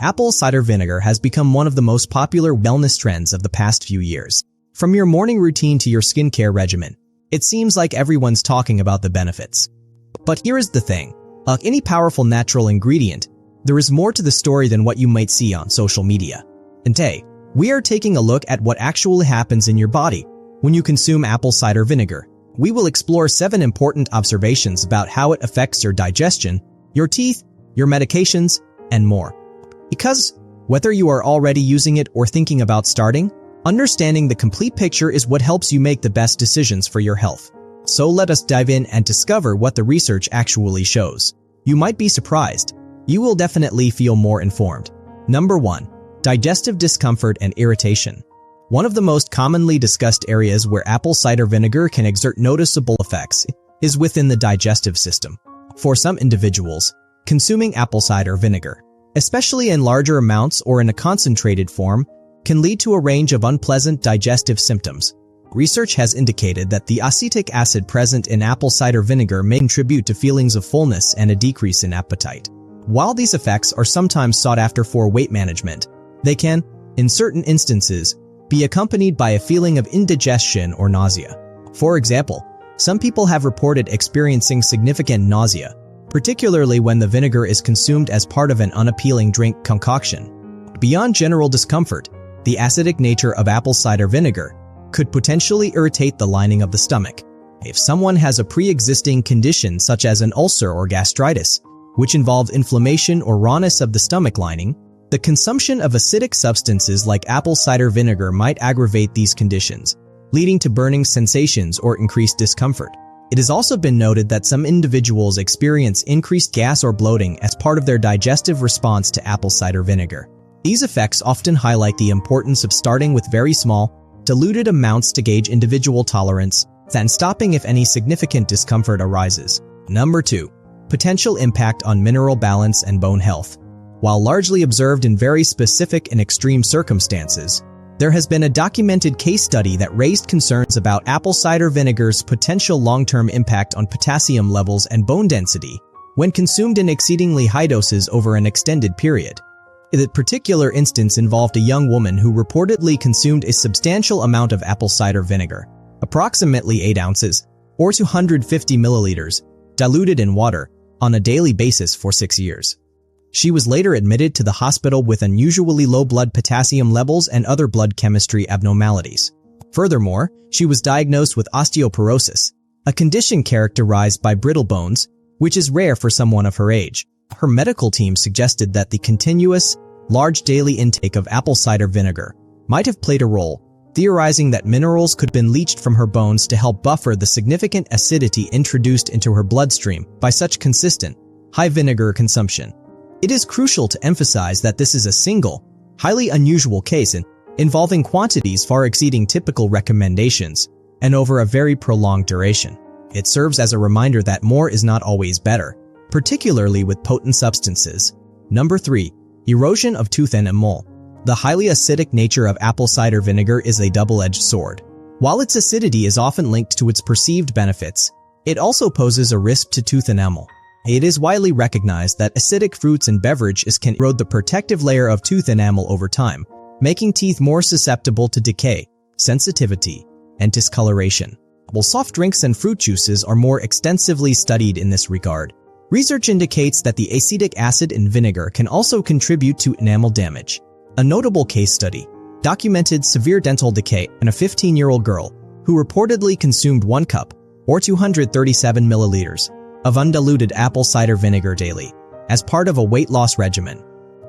Apple cider vinegar has become one of the most popular wellness trends of the past few years. From your morning routine to your skincare regimen, it seems like everyone's talking about the benefits. But here is the thing. Like any powerful natural ingredient, there is more to the story than what you might see on social media. And today, we are taking a look at what actually happens in your body when you consume apple cider vinegar. We will explore 7 important observations about how it affects your digestion, your teeth, your medications, and more. Because, whether you are already using it or thinking about starting, understanding the complete picture is what helps you make the best decisions for your health. So let us dive in and discover what the research actually shows. You might be surprised. You will definitely feel more informed. Number 1. Digestive discomfort and irritation. One of the most commonly discussed areas where apple cider vinegar can exert noticeable effects is within the digestive system. For some individuals, consuming apple cider vinegar, especially in larger amounts or in a concentrated form, can lead to a range of unpleasant digestive symptoms. Research has indicated that the acetic acid present in apple cider vinegar may contribute to feelings of fullness and a decrease in appetite. While these effects are sometimes sought after for weight management, they can, in certain instances, be accompanied by a feeling of indigestion or nausea. For example, some people have reported experiencing significant nausea, particularly when the vinegar is consumed as part of an unappealing drink concoction. Beyond general discomfort, the acidic nature of apple cider vinegar could potentially irritate the lining of the stomach. If someone has a pre-existing condition such as an ulcer or gastritis, which involve inflammation or rawness of the stomach lining, the consumption of acidic substances like apple cider vinegar might aggravate these conditions, leading to burning sensations or increased discomfort. It has also been noted that some individuals experience increased gas or bloating as part of their digestive response to apple cider vinegar. These effects often highlight the importance of starting with very small, diluted amounts to gauge individual tolerance, then stopping if any significant discomfort arises. Number 2. Potential impact on mineral balance and bone health. While largely observed in very specific and extreme circumstances, there has been a documented case study that raised concerns about apple cider vinegar's potential long-term impact on potassium levels and bone density when consumed in exceedingly high doses over an extended period. The particular instance involved a young woman who reportedly consumed a substantial amount of apple cider vinegar, approximately 8 ounces, or 250 milliliters, diluted in water, on a daily basis for 6 years. She was later admitted to the hospital with unusually low blood potassium levels and other blood chemistry abnormalities. Furthermore, she was diagnosed with osteoporosis, a condition characterized by brittle bones, which is rare for someone of her age. Her medical team suggested that the continuous, large daily intake of apple cider vinegar might have played a role, theorizing that minerals could have been leached from her bones to help buffer the significant acidity introduced into her bloodstream by such consistent, high vinegar consumption. It is crucial to emphasize that this is a single, highly unusual case involving quantities far exceeding typical recommendations and over a very prolonged duration. It serves as a reminder that more is not always better, particularly with potent substances. Number 3. Erosion of tooth enamel. The highly acidic nature of apple cider vinegar is a double-edged sword. While its acidity is often linked to its perceived benefits, it also poses a risk to tooth enamel. It is widely recognized that acidic fruits and beverages can erode the protective layer of tooth enamel over time, making teeth more susceptible to decay, sensitivity, and discoloration. While soft drinks and fruit juices are more extensively studied in this regard, research indicates that the acetic acid in vinegar can also contribute to enamel damage. A notable case study documented severe dental decay in a 15-year-old girl who reportedly consumed 1 cup, or 237 milliliters, of undiluted apple cider vinegar daily, as part of a weight loss regimen.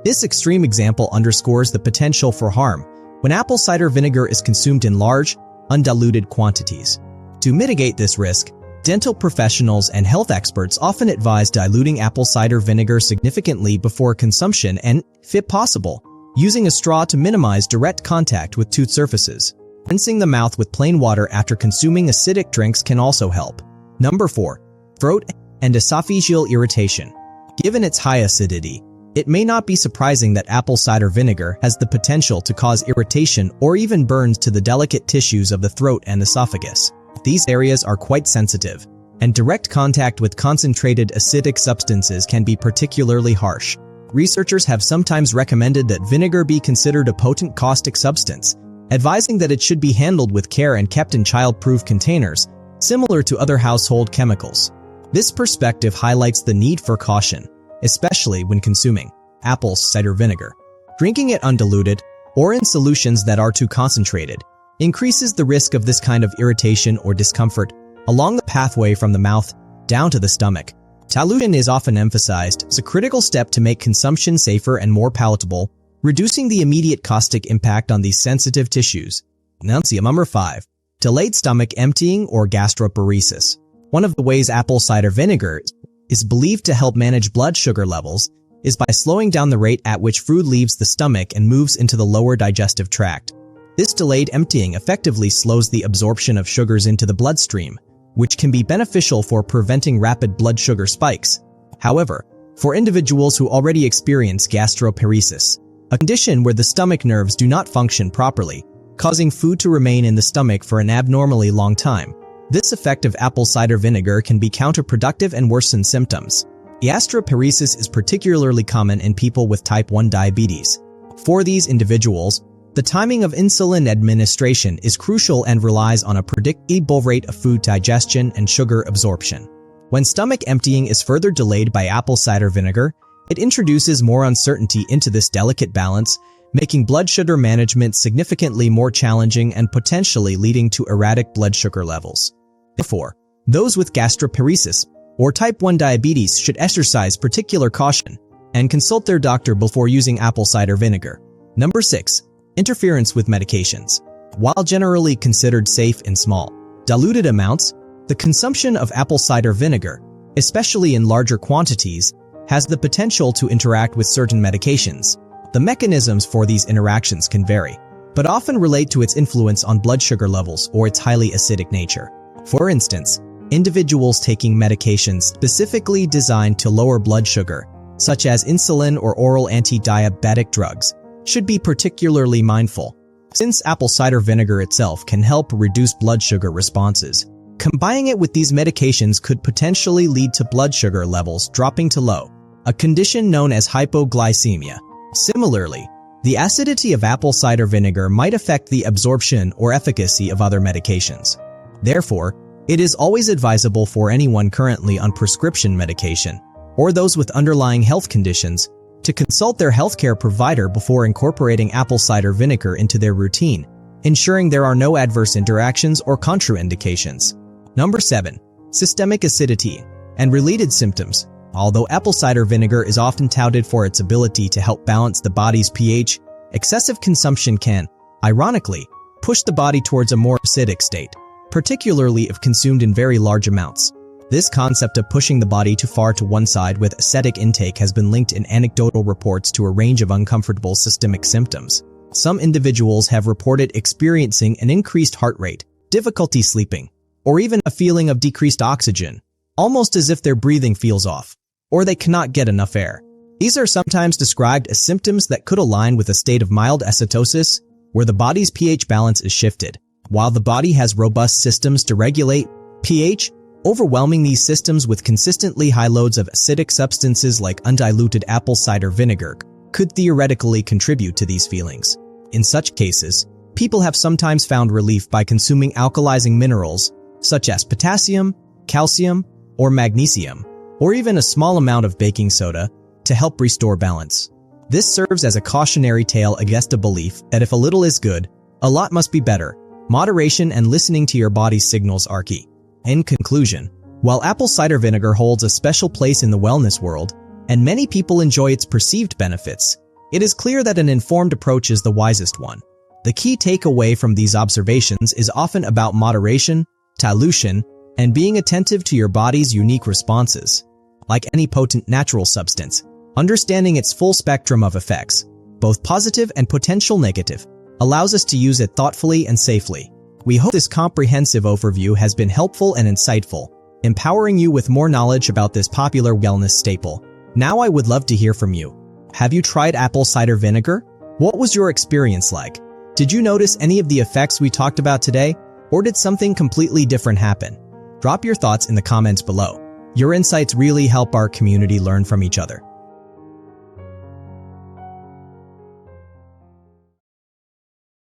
This extreme example underscores the potential for harm when apple cider vinegar is consumed in large, undiluted quantities. To mitigate this risk, dental professionals and health experts often advise diluting apple cider vinegar significantly before consumption and, if possible, using a straw to minimize direct contact with tooth surfaces. Rinsing the mouth with plain water after consuming acidic drinks can also help. Number 4. Throat and esophageal irritation. Given its high acidity, it may not be surprising that apple cider vinegar has the potential to cause irritation or even burns to the delicate tissues of the throat and esophagus. These areas are quite sensitive, and direct contact with concentrated acidic substances can be particularly harsh. researchers have sometimes recommended that vinegar be considered a potent caustic substance, advising that it should be handled with care and kept in child-proof containers, similar to other household chemicals. This perspective highlights the need for caution, especially when consuming apple cider vinegar. Drinking it undiluted or in solutions that are too concentrated increases the risk of this kind of irritation or discomfort along the pathway from the mouth down to the stomach. Dilution is often emphasized as a critical step to make consumption safer and more palatable, reducing the immediate caustic impact on these sensitive tissues. Number 5. Delayed stomach emptying or gastroparesis. One of the ways apple cider vinegar is believed to help manage blood sugar levels is by slowing down the rate at which food leaves the stomach and moves into the lower digestive tract. This delayed emptying effectively slows the absorption of sugars into the bloodstream, which can be beneficial for preventing rapid blood sugar spikes. However, for individuals who already experience gastroparesis, a condition where the stomach nerves do not function properly, causing food to remain in the stomach for an abnormally long time, this effect of apple cider vinegar can be counterproductive and worsen symptoms. Gastroparesis is particularly common in people with type 1 diabetes. For these individuals, the timing of insulin administration is crucial and relies on a predictable rate of food digestion and sugar absorption. When stomach emptying is further delayed by apple cider vinegar, it introduces more uncertainty into this delicate balance, making blood sugar management significantly more challenging and potentially leading to erratic blood sugar levels. Therefore, those with gastroparesis or type 1 diabetes should exercise particular caution and consult their doctor before using apple cider vinegar. Number 6. Interference with medications. While generally considered safe in small, diluted amounts, the consumption of apple cider vinegar, especially in larger quantities, has the potential to interact with certain medications. The mechanisms for these interactions can vary, but often relate to its influence on blood sugar levels or its highly acidic nature. For instance, individuals taking medications specifically designed to lower blood sugar, such as insulin or oral anti-diabetic drugs, should be particularly mindful, since apple cider vinegar itself can help reduce blood sugar responses. Combining it with these medications could potentially lead to blood sugar levels dropping to low, a condition known as hypoglycemia. Similarly, the acidity of apple cider vinegar might affect the absorption or efficacy of other medications. Therefore, it is always advisable for anyone currently on prescription medication, or those with underlying health conditions, to consult their healthcare provider before incorporating apple cider vinegar into their routine, ensuring there are no adverse interactions or contraindications. Number 7. Systemic acidity and related symptoms. Although apple cider vinegar is often touted for its ability to help balance the body's pH, excessive consumption can, ironically, push the body towards a more acidic state, particularly if consumed in very large amounts. This concept of pushing the body too far to one side with acidic intake has been linked in anecdotal reports to a range of uncomfortable systemic symptoms. Some individuals have reported experiencing an increased heart rate, difficulty sleeping, or even a feeling of decreased oxygen, almost as if their breathing feels off, or they cannot get enough air. These are sometimes described as symptoms that could align with a state of mild acidosis, where the body's pH balance is shifted. While the body has robust systems to regulate pH, overwhelming these systems with consistently high loads of acidic substances like undiluted apple cider vinegar could theoretically contribute to these feelings. In such cases, people have sometimes found relief by consuming alkalizing minerals such as potassium, calcium, or magnesium, or even a small amount of baking soda to help restore balance. This serves as a cautionary tale against a belief that if a little is good, a lot must be better. Moderation and listening to your body's signals are key. In conclusion, while apple cider vinegar holds a special place in the wellness world, and many people enjoy its perceived benefits, it is clear that an informed approach is the wisest one. The key takeaway from these observations is often about moderation, dilution, and being attentive to your body's unique responses. Like any potent natural substance, understanding its full spectrum of effects, both positive and potential negative, allows us to use it thoughtfully and safely. We hope this comprehensive overview has been helpful and insightful, empowering you with more knowledge about this popular wellness staple. Now I would love to hear from you. Have you tried apple cider vinegar? What was your experience like? Did you notice any of the effects we talked about today? Or did something completely different happen? Drop your thoughts in the comments below. Your insights really help our community learn from each other.